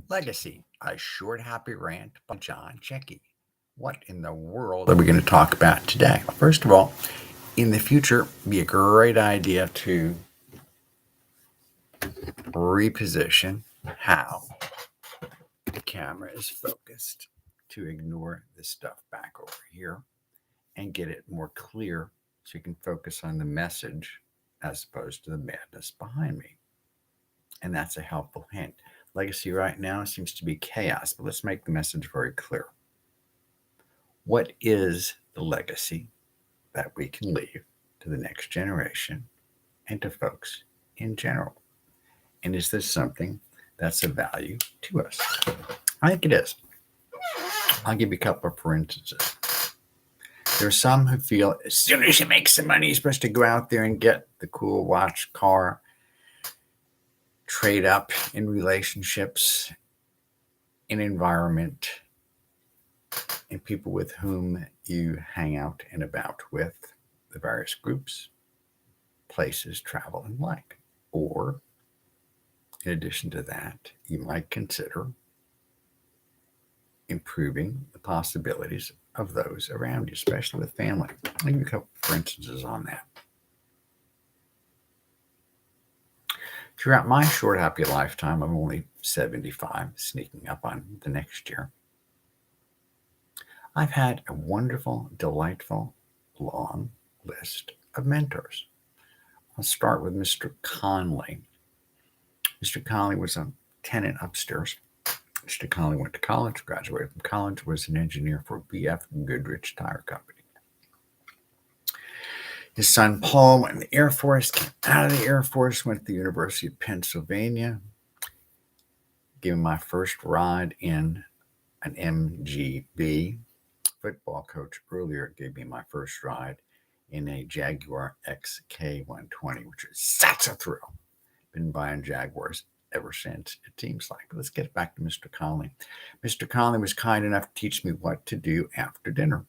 Legacy, a short, happy rant by John Checky. What in the world are we going to talk about today? First of all, in the future, it'd be a great idea to reposition how the camera is focused to ignore this stuff back over here and get it more clear so you can focus on the message as opposed to the madness behind me. And that's a helpful hint. Legacy right now seems to be chaos, but let's make the message very clear. What is the legacy that we can leave to the next generation and to folks in general? And is this something that's of value to us? I think it is. I'll give you a couple of instances. There are some who feel as soon as you make some money, you're supposed to go out there and get the cool watch, car, trade up in relationships, in environment, and people with whom you hang out and about with, the various groups, places, travel, and like. Or, in addition to that, you might consider improving the possibilities of those around you, especially with family. I'll give you a couple for instances on that. Throughout my short, happy lifetime, I'm only 75, sneaking up on the next year. I've had a wonderful, delightful, long list of mentors. I'll start with Mr. Conley. Mr. Conley was a tenant upstairs. Mr. Conley went to college, graduated from college, was an engineer for BF Goodrich Tire Company. His son Paul went in the Air Force, came out of the Air Force, went to the University of Pennsylvania, gave him my first ride in an MGB. Football coach earlier gave me my first ride in a Jaguar XK120, which is such a thrill. Been buying Jaguars ever since, it seems like. But let's get back to Mr. Conley. Mr. Conley was kind enough to teach me what to do after dinner.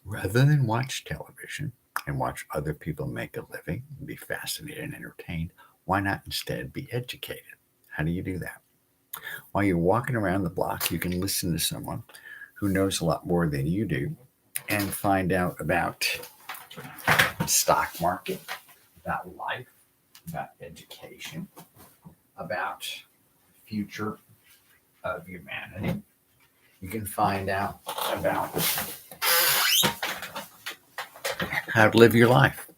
Rather than watch television and watch other people make a living and be fascinated and entertained, why not instead be educated? How do you do that? While you're walking around the block, you can listen to someone who knows a lot more than you do and find out about the stock market, about life, about education, about the future of humanity. You can find out about how to live your life.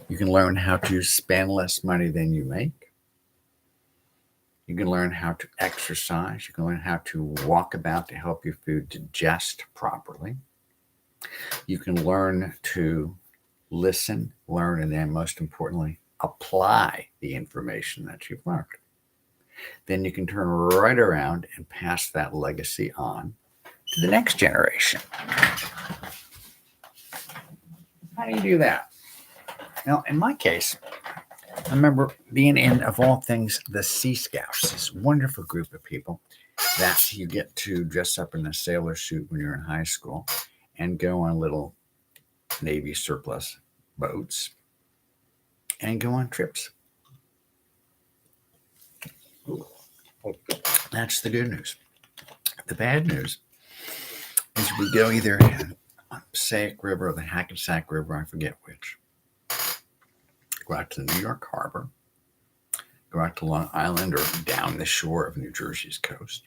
You can learn how to spend less money than you make. You can learn how to exercise. You can learn how to walk about to help your food digest properly. You can learn to listen, learn, and then most importantly, apply the information that you've learned. Then you can turn right around and pass that legacy on to the next generation. How do you do that? Now, in my case, I remember being in, of all things, the Sea Scouts, this wonderful group of people that you get to dress up in a sailor suit when you're in high school and go on little Navy surplus boats and go on trips. That's the good news. The bad news is we go either on the Passaic River or the Hackensack River, I forget which. Go out to the New York Harbor, go out to Long Island or down the shore of New Jersey's coast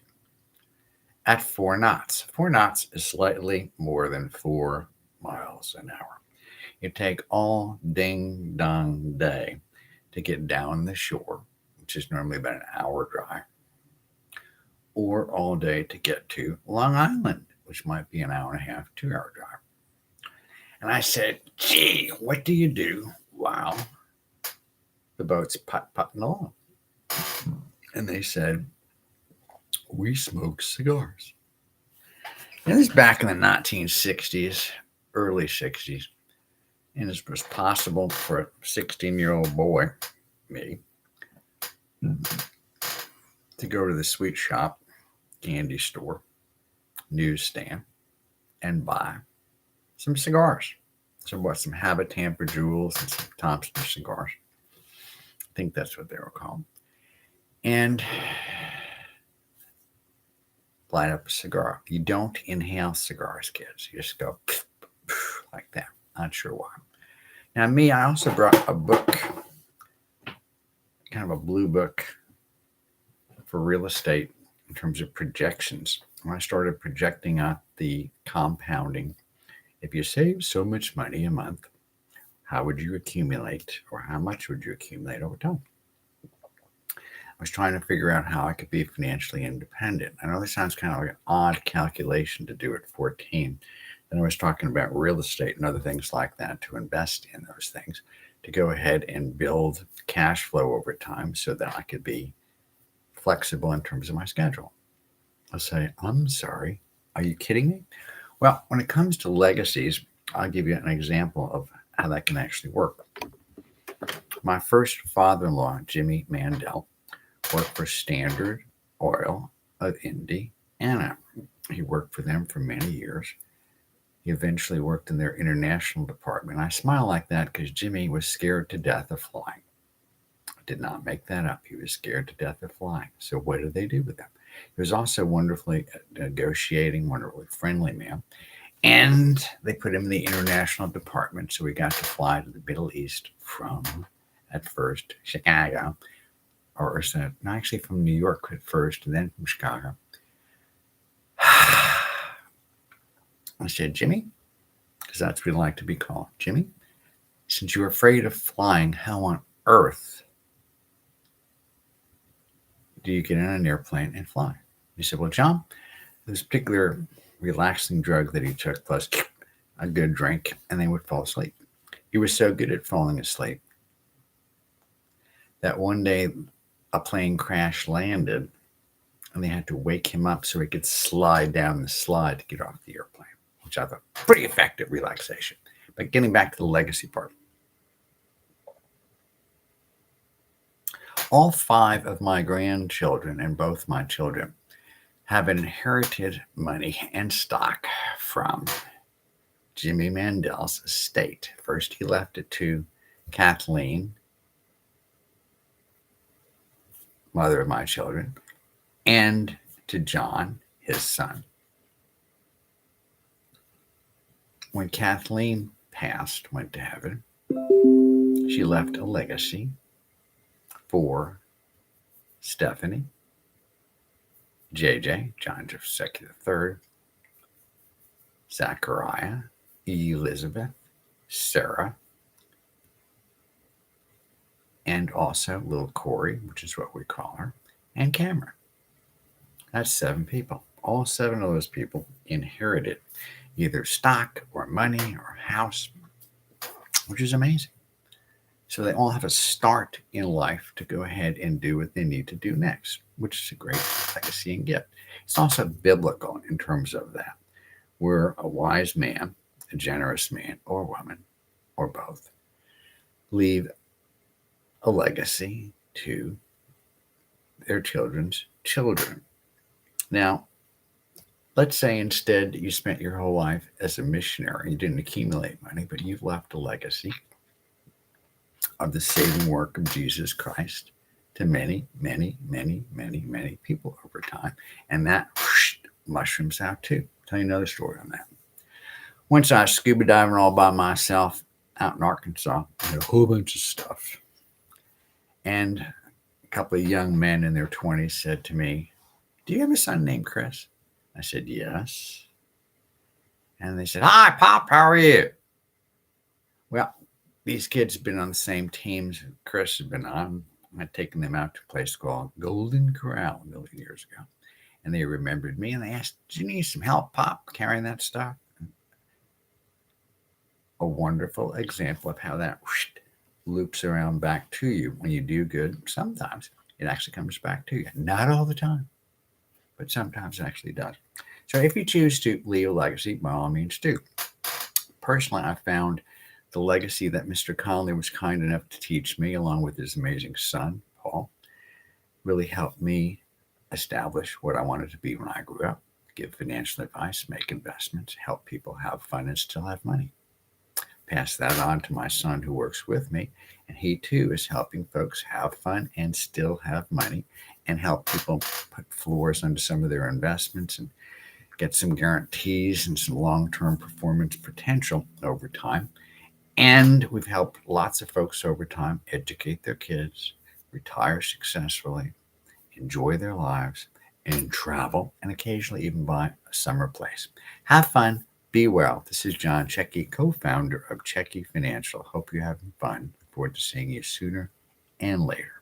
at 4 knots. 4 knots is slightly more than 4 miles an hour. You take all ding dong day to get down the shore, which is normally about an hour drive, or all day to get to Long Island, which might be an hour and a half, 2-hour drive. And I said, gee, what do you do while the boat's putting along? And they said, we smoke cigars. And this is back in the 1960s, early 60s. And it was possible for a 16-year-old boy, me, to go to the sweet shop, candy store, newsstand, and buy some cigars. So what, some Habitant Jewels and some Thompson cigars. I think that's what they were called. And light up a cigar. You don't inhale cigars, kids. You just go like that. Not sure why. Now, me, I also brought a book, kind of a blue book for real estate in terms of projections. When I started projecting out the compounding, if you save so much money a month, how would you accumulate, or how much would you accumulate over time? I was trying to figure out how I could be financially independent. I know this sounds kind of like an odd calculation to do at 14. Then I was talking about real estate and other things like that to invest in those things, to go ahead and build cash flow over time so that I could be flexible in terms of my schedule. I'll say, I'm sorry, are you kidding me? Well, when it comes to legacies, I'll give you an example of how that can actually work. My first father-in-law, Jimmy Mandel, worked for Standard Oil of Indiana. He worked for them for many years. He eventually worked in their international department. I smile like that because Jimmy was scared to death of flying. I did not make that up. He was scared to death of flying. So what did they do with him? He was also wonderfully negotiating, wonderfully friendly man. And they put him in the international department, so we got to fly to the Middle East from, at first, Chicago, or actually from New York at first, and then from Chicago. I said, Jimmy, because that's what we like to be called, Jimmy, since you're afraid of flying, how on earth do you get in an airplane and fly? He said, well, John, this particular relaxing drug that he took, plus a good drink, and they would fall asleep. He was so good at falling asleep that one day a plane crash landed and they had to wake him up so he could slide down the slide to get off the airplane, which I thought pretty effective relaxation. But getting back to the legacy part. All 5 of my grandchildren and both my children have inherited money and stock from Jimmy Mandel's estate. First, he left it to Kathleen, mother of my children, and to John, his son. When Kathleen passed, went to heaven, she left a legacy for Stephanie, JJ, John Joseph III, Zachariah, Elizabeth, Sarah, and also little Corey, which is what we call her, and Cameron. That's 7 people. All 7 of those people inherited either stock or money or house, which is amazing. So they all have a start in life to go ahead and do what they need to do next, which is a great legacy and gift. It's also biblical in terms of that, where a wise man, a generous man or woman, or both, leave a legacy to their children's children. Now, let's say instead you spent your whole life as a missionary. You didn't accumulate money, but you've left a legacy of the saving work of Jesus Christ to many, many, many, many, many people over time. And that mushrooms out too. I'll tell you another story on that. Once I was scuba diving all by myself out in Arkansas, I had a whole bunch of stuff. And a couple of young men in their 20s said to me, do you have a son named Chris? I said, yes. And they said, hi, Pop, how are you? Well, these kids have been on the same teams Chris has been on. I'd taken them out to a place called Golden Corral a million years ago. And they remembered me and they asked, do you need some help, Pop, carrying that stuff? A wonderful example of how that loops around back to you. When you do good, sometimes it actually comes back to you. Not all the time, but sometimes it actually does. So if you choose to leave a legacy, by all means do. Personally, I found the legacy that Mr. Conley was kind enough to teach me, along with his amazing son, Paul, really helped me establish what I wanted to be when I grew up. Give financial advice, make investments, help people have fun and still have money. pass that on to my son who works with me, and he too is helping folks have fun and still have money and help people put floors under some of their investments and get some guarantees and some long term performance potential over time. And we've helped lots of folks over time educate their kids, retire successfully, enjoy their lives, and travel, and occasionally even buy a summer place. Have fun, be well. This is John Checky, co founder of Checky Financial. Hope you're having fun. Look forward to seeing you sooner and later.